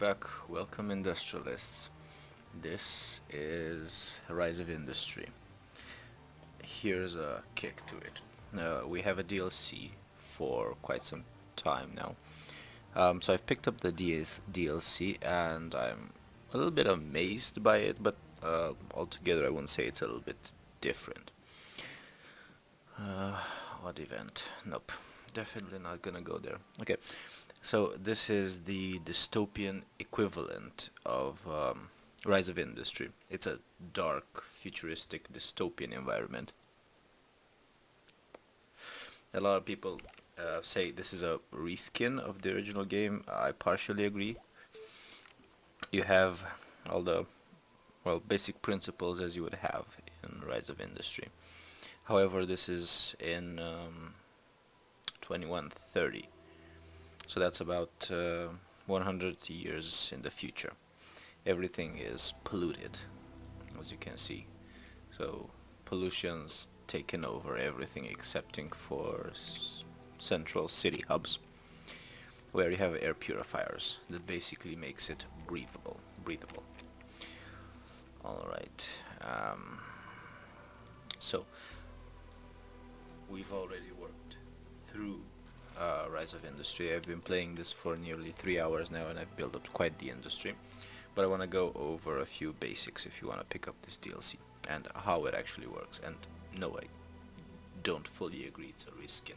back, welcome industrialists. This is Rise of Industry. Here's a kick to it. We have a DLC for quite some time now. So I've picked up the DLC and I'm a little bit amazed by it, but altogether I wouldn't say it's a little bit different. What event? Nope. Definitely not gonna go there. Okay, so this is the dystopian equivalent of Rise of Industry. It's a dark, futuristic, dystopian environment. A lot of people say this is a reskin of the original game. I partially agree. You have all the, well, basic principles as you would have in Rise of Industry. However, this is in 2130, so that's about 100 years in the future. Everything is polluted, as you can see, so pollution's taken over everything excepting for central city hubs, where you have air purifiers that basically makes it breathable. Alright, so we've already worked through Rise of Industry. I've been playing this for nearly 3 hours now and I've built up quite the industry, but I want to go over a few basics if you want to pick up this DLC and how it actually works. And no, I don't fully agree it's a reskin.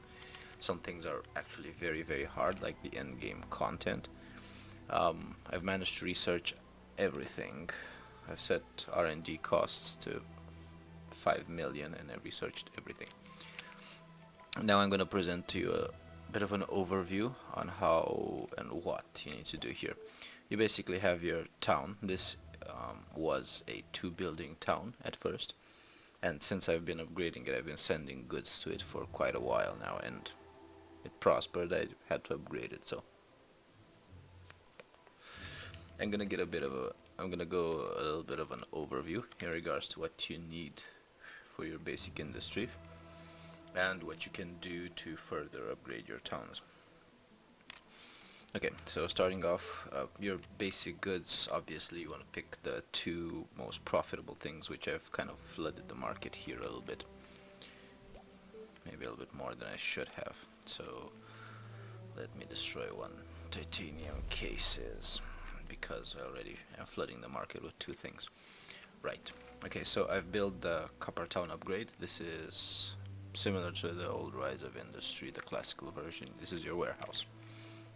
Some things are actually very hard, like the end game content. I've managed to research everything. I've set R&D costs to 5 million and I've researched everything. Now I'm going to present to you a bit of an overview on how and what you need to do here. You basically have your town. This was a 2-building town at first, and since I've been upgrading it, I've been sending goods to it for quite a while now, and it prospered. I had to upgrade it, so I'm gonna go a little bit of an overview in regards to what you need for your basic industry and what you can do to further upgrade your towns. Okay, so starting off, your basic goods, obviously you want to pick the 2 most profitable things, which I've kind of flooded the market here a little bit. Maybe a little bit more than I should have. So let me destroy 1 titanium cases, because I already am flooding the market with 2 things. Right, okay, so I've built the Coppertown upgrade. This is similar to the old Rise of Industry, the classical version. This is your warehouse.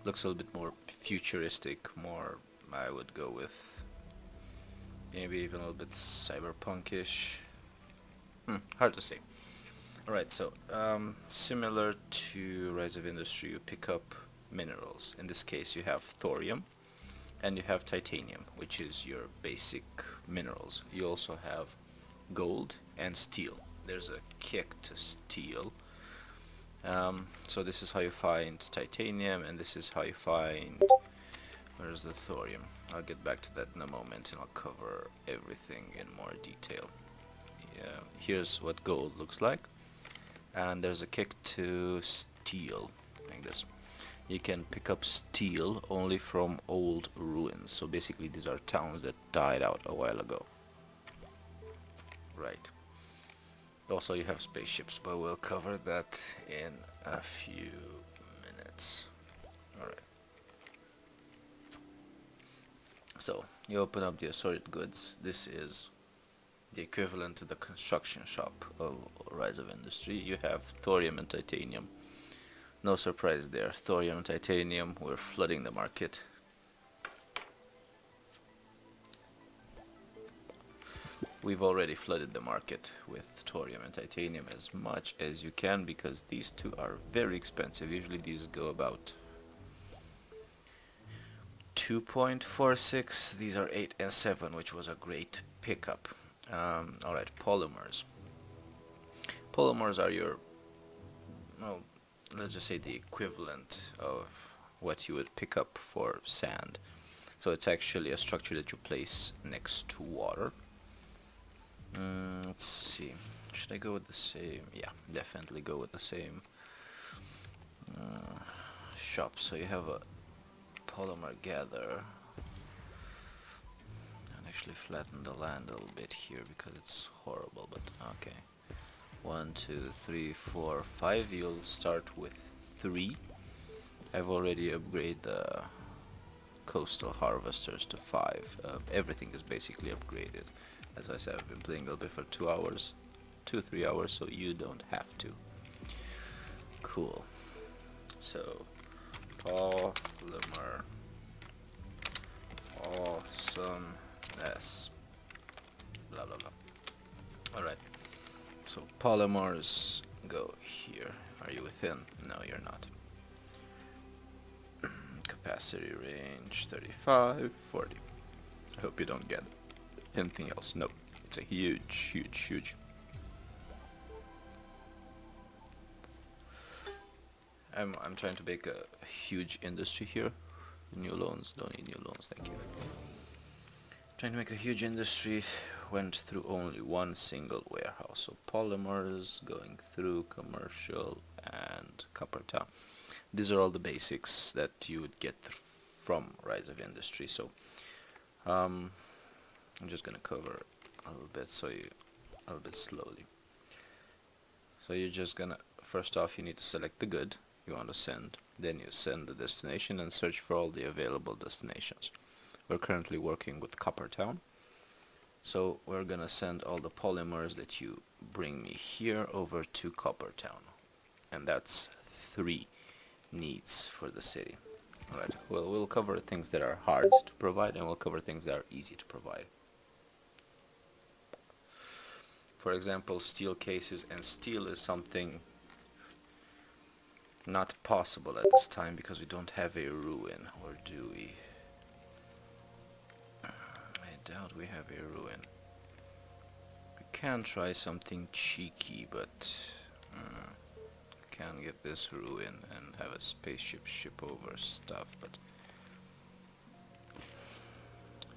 Looks a little bit more futuristic, more, I would go with maybe even a little bit cyberpunkish. Hard to say. Alright, so similar to Rise of Industry, you pick up minerals. In this case you have thorium and you have titanium, which is your basic minerals. You also have gold and steel. There's a kick to steel. So this is how you find titanium, and this is how you find, where's the thorium? I'll get back to that in a moment and I'll cover everything in more detail. Here's what gold looks like, and there's a kick to steel, like this. You can pick up steel only from old ruins, so basically these are towns that died out a while ago. Right. Also you have spaceships, but we'll cover that in a few minutes. Alright. So, you open up the Assorted Goods. This is the equivalent to the construction shop of Rise of Industry. You have thorium and titanium. No surprise there. Thorium and titanium, we're flooding the market. We've already flooded the market with thorium and titanium as much as you can, because these 2 are very expensive. Usually these go about 2.46. These are 8 and 7, which was a great pickup. Alright, polymers. Polymers are your, well, let's just say the equivalent of what you would pick up for sand. So it's actually a structure that you place next to water. Let's see, should I go with the same? Yeah, definitely go with the same shop. So you have a polymer gather, actually flatten the land a little bit here because it's horrible, but okay. 1, 2, 3, 4, 5. You'll start with 3. I've already upgraded the coastal harvesters to 5. Everything is basically upgraded. As I said, I've been playing a little bit for 2 hours, 2-3 hours, so you don't have to. Cool. So, polymer, awesomeness, blah blah blah. Alright, so polymers go here. Are you within? No, you're not. Capacity range 35, 40. I hope you don't get anything else. No, it's a huge. I'm trying to make a huge industry here. New loans, don't need new loans, thank you. Trying to make a huge industry, went through only one single warehouse. So polymers going through commercial and Coppertown. These are all the basics that you would get from Rise of Industry. So I'm just gonna cover a little bit a little bit slowly. So you're just gonna, first off, you need to select the good you want to send, then you send the destination and search for all the available destinations. We're currently working with Coppertown, so we're gonna send all the polymers that you bring me here over to Coppertown, and that's 3 needs for the city. Alright, well, we'll cover things that are hard to provide, and we'll cover things that are easy to provide. For example, steel cases, and steel is something not possible at this time because we don't have a ruin, or do we? I doubt we have a ruin. We can try something cheeky, but can get this ruin and have a spaceship ship over stuff, but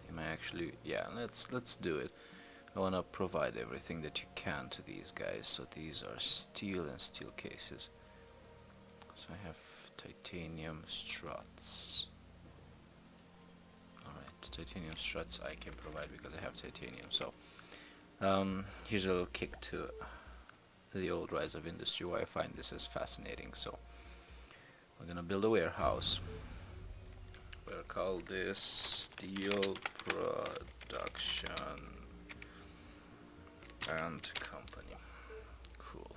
am I actually, yeah, let's do it. I want to provide everything that you can to these guys. So these are steel and steel cases. So I have titanium struts. Alright, titanium struts I can provide because I have titanium. So here's a little kick to the old Rise of Industry, why I find this as fascinating. So we're gonna build a warehouse. We'll call this Steel Production and Company. Cool.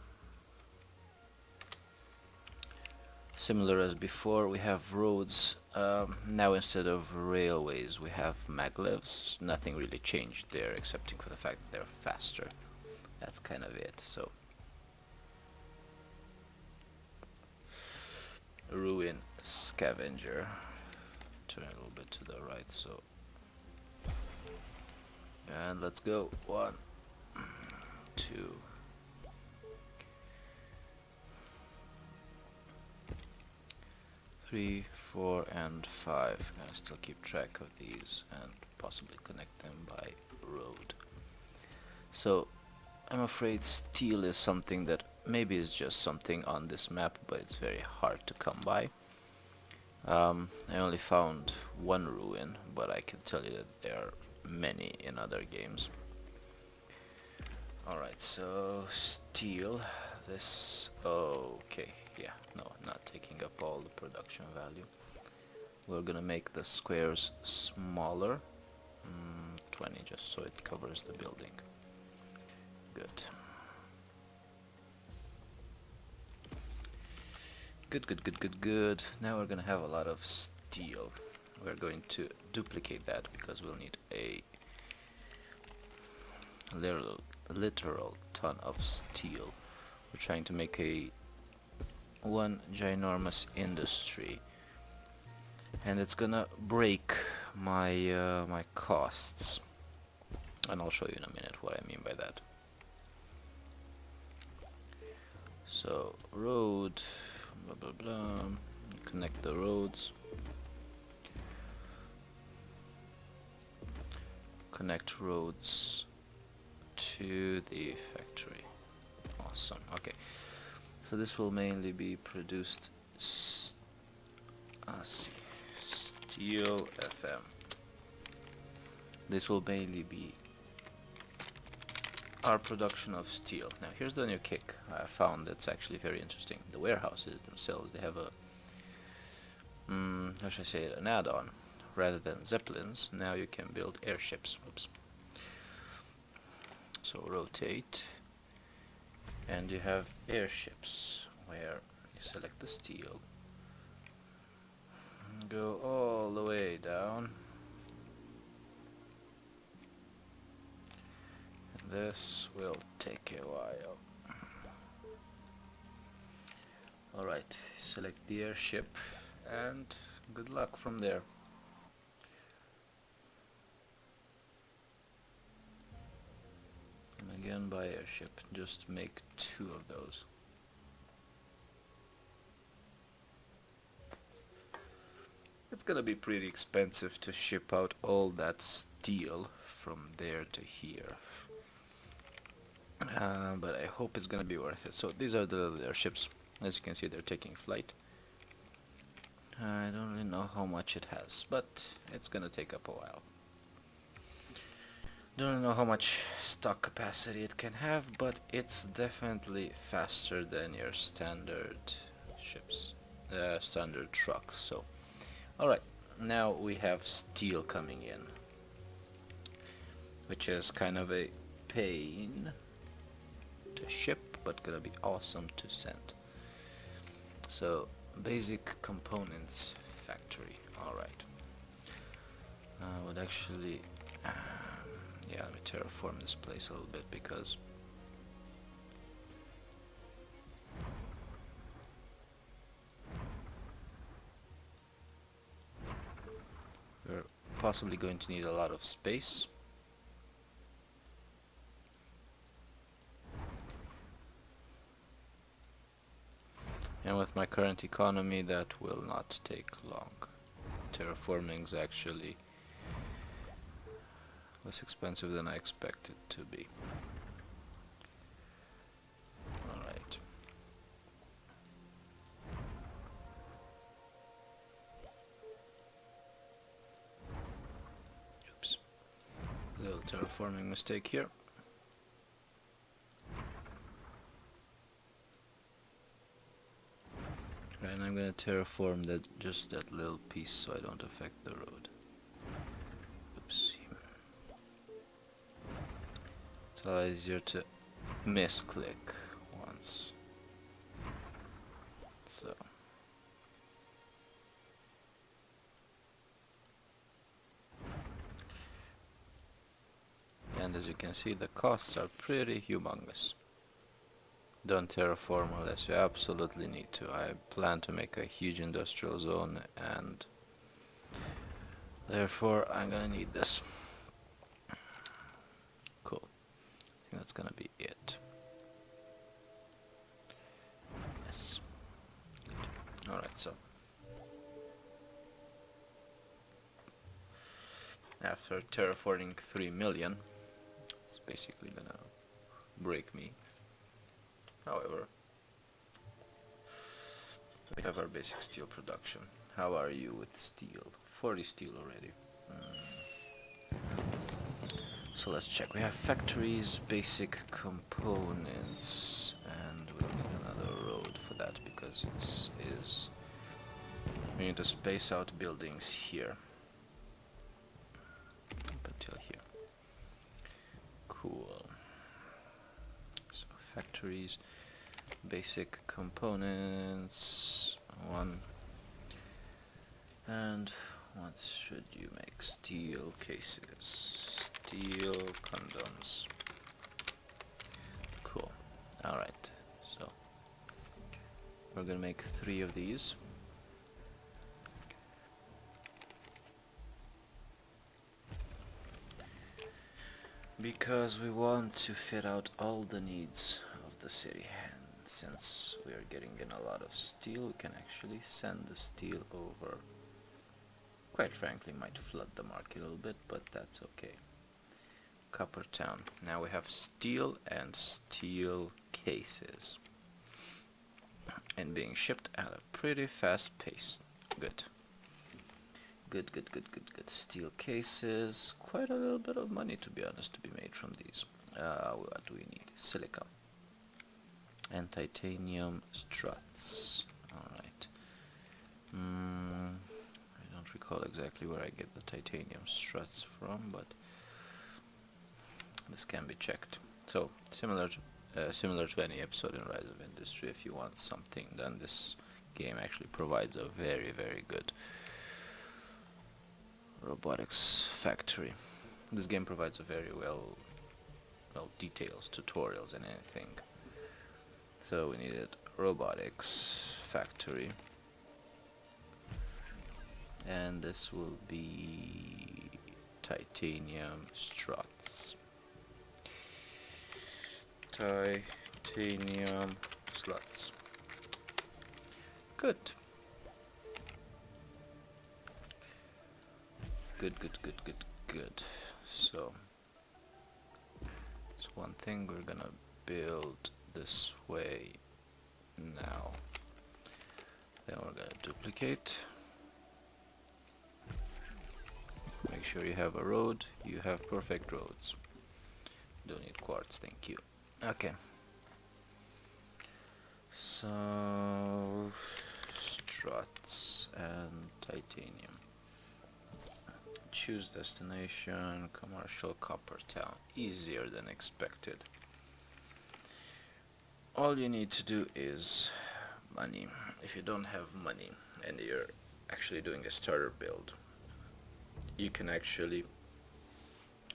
Similar as before, we have roads. Now instead of railways we have maglevs. Nothing really changed there excepting for the fact that they're faster. That's kind of it. So ruin scavenger, turn a little bit to the right, so, and let's go. 1, 2, 3, 4, and 5. I'm gonna still keep track of these and possibly connect them by road. So I'm afraid steel is something that maybe is just something on this map, but it's very hard to come by. I only found 1 ruin, but I can tell you that there are many in other games. Alright, so steel, this, okay, yeah, no, not taking up all the production value. We're gonna make the squares smaller, 20, just so it covers the building. Good. Good. Now we're gonna have a lot of steel. We're going to duplicate that because we'll need a literal ton of steel. We're trying to make one ginormous industry, and it's gonna break my my costs, and I'll show you in a minute what I mean by that. So road, blah blah blah, connect the roads, connect roads to the factory. Awesome. Okay, so this will mainly be produced steel FM. This will mainly be our production of steel. Now here's the new kick I found that's actually very interesting. The warehouses themselves, they have a how should I say it, an add-on. Rather than zeppelins, now you can build airships. Oops. So rotate, and you have airships where you select the steel, go all the way down, and this will take a while. Alright, select the airship and good luck from there. And again by airship, just make 2 of those. It's gonna be pretty expensive to ship out all that steel from there to here. But I hope it's gonna be worth it. So these are the little airships. As you can see, they're taking flight. I don't really know how much it has, but it's gonna take up a while. Don't really know how much stock capacity it can have, but it's definitely faster than your standard ships, standard trucks. So, alright, now we have steel coming in, which is kind of a pain to ship, but gonna be awesome to send. So, basic components factory. Alright. I would actually yeah, let me terraform this place a little bit, because we're possibly going to need a lot of space. And with my current economy, that will not take long. Terraforming is actually less expensive than I expected to be. Alright. Oops. Little terraforming mistake here. Right, and I'm gonna terraform that, just that little piece, so I don't affect the road. Oopsie. It's a lot easier to misclick once. So. And as you can see, the costs are pretty humongous. Don't terraform unless you absolutely need to. I plan to make a huge industrial zone, and therefore I'm gonna need this. Cool. I think that's gonna be it. Yes. Alright, so after terraforming 3 million, it's basically gonna break me. However, we have our basic steel production. How are you with steel? 40 steel already. So let's check. We have factories, basic components, and we'll need another road for that, because this is... we need to space out buildings here. Up until here. Cool. So factories, basic components, 1. And what should you make? Steel cases, steel condoms. Cool. Alright, so we're gonna make 3 of these. Because we want to fit out all the needs of the city, and since we are getting in a lot of steel, we can actually send the steel over. Quite frankly, might flood the market a little bit, but that's okay. Coppertown. Now we have steel and steel cases, and being shipped at a pretty fast pace. Good. Good, good, good, good, good. Steel cases. Quite a little bit of money, to be honest, to be made from these. What do we need? Silica. And titanium struts. Alright. I don't recall exactly where I get the titanium struts from, but this can be checked. So, similar to any episode in Rise of Industry, if you want something done, this game actually provides a very, very good robotics factory. This game provides a very well details, tutorials and anything. So we needed robotics factory, and this will be titanium struts. Titanium sluts. Good. Good, good, good, good, good. So, it's one thing we're gonna build this way now. Then we're gonna duplicate. Make sure you have a road. You have perfect roads. Don't need quartz, thank you. Okay. So, struts and titanium. Choose destination, commercial Coppertown. Easier than expected. All you need to do is money. If you don't have money and you're actually doing a starter build, you can actually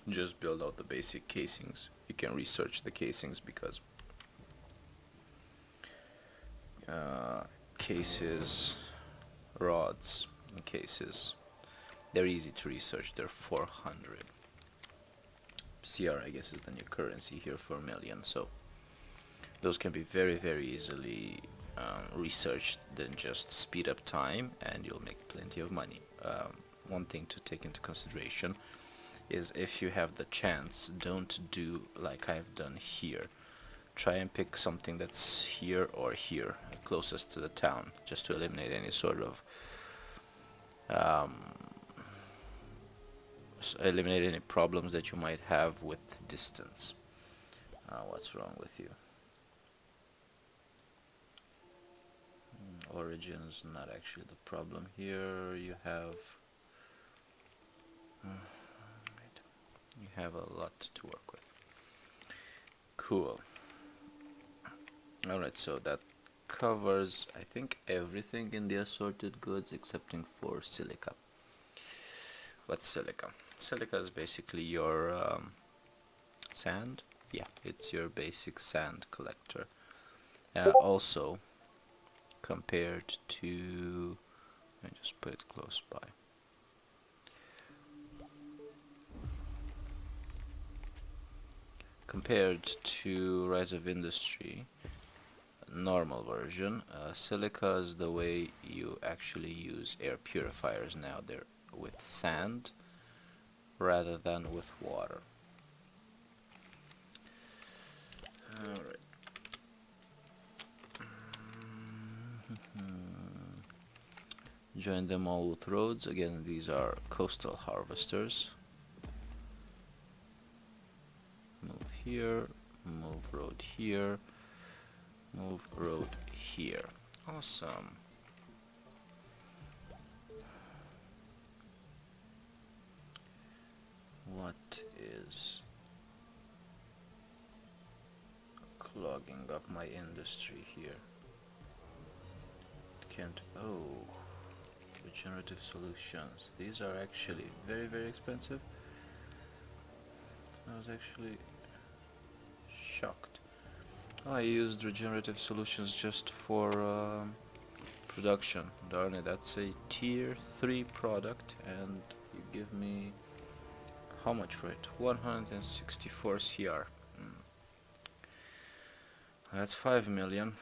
just build out the basic casings. You can research the casings because cases, rods, and cases, they're easy to research. They're 400 CR, I guess, is the new currency here for a million. So those can be very, very easily researched. Then just speed up time and you'll make plenty of money. One thing to take into consideration is if you have the chance, don't do like I've done here. Try and pick something that's here or here, closest to the town, just to eliminate any sort of eliminate any problems that you might have with distance. What's wrong with you? Origins, not actually the problem here. You have a lot to work with. Cool. Alright, so that covers, I think, everything in the assorted goods excepting for silica. What's silica? Silica is basically your sand. Yeah, it's your basic sand collector. Also, compared to, let me just put it close by. Compared to Rise of Industry, normal version, Silica is the way you actually use air purifiers now. They're with sand rather than with water. Alright. Join them all with roads. Again, these are coastal harvesters. Move here, move road here, move road here. Awesome. What is clogging up my industry here? Can't. Oh, regenerative solutions. These are actually very, very expensive. I was actually shocked. Oh, I used regenerative solutions just for production. Darn it, that's a tier 3 product, and you give me how much for it? 164 CR. That's 5 million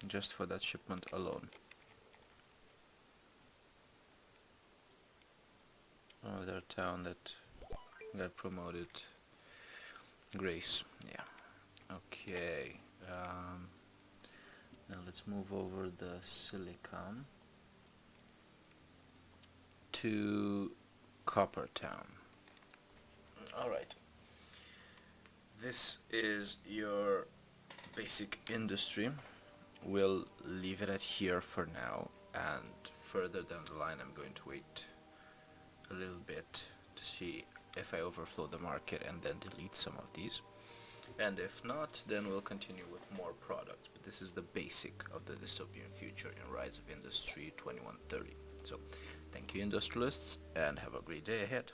just for that shipment alone. Another town that got promoted. Grace, yeah. Okay. Now let's move over the silicon to Coppertown. Alright. This is your basic industry. We'll leave it at here for now, and further down the line I'm going to wait a little bit to see if I overflow the market and then delete some of these. And if not, then we'll continue with more products. But this is the basic of the dystopian future in Rise of Industry 2130. So, thank you industrialists, and have a great day ahead.